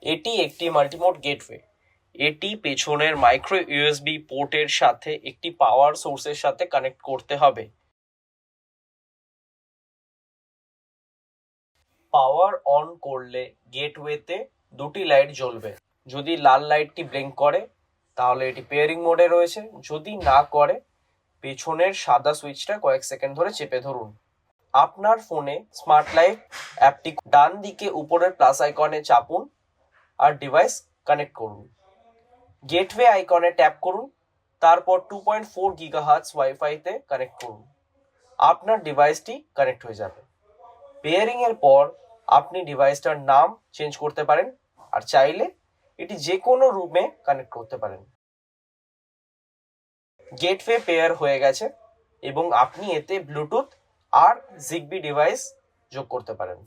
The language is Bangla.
এটি একটি মাল্টিমোড গেটওয়ে। এটি পেছনের মাইক্রো ইউএসবি পোর্টের সাথে একটি পাওয়ার সোর্সের সাথে কানেক্ট করতে হবে। পাওয়ার অন করলে গেটওয়েতে দুটি লাইট জ্বলবে। যদি লাল লাইটটি ব্লিঙ্ক করে তাহলে এটি পেয়ারিং মোডে রয়েছে, যদি না করে পেছনের সাদা সুইচটা কয়েক সেকেন্ড ধরে চেপে ধরুন। আপনার ফোনে স্মার্ট লাইফ অ্যাপটি ডান দিকে উপরের প্লাস আইকনে চাপুন আর ডিভাইস কানেক্ট করুন। গেটওয়ে আইকনে ট্যাপ করুন, তারপর 2.4 গিগাহার্টজ ওয়াইফাইতে কানেক্ট করুন। আপনার ডিভাইসটি কানেক্ট হয়ে যাবে। পেয়ারিং এর পর আপনি ডিভাইসটার নাম চেঞ্জ করতে পারেন আর চাইলে এটি যে কোনো রুমে কানেক্ট করতে পারেন। গেটওয়ে পেয়ার হয়ে গেছে এবং আপনি এতে ব্লুটুথ আর জিগবি ডিভাইস যোগ করতে পারেন।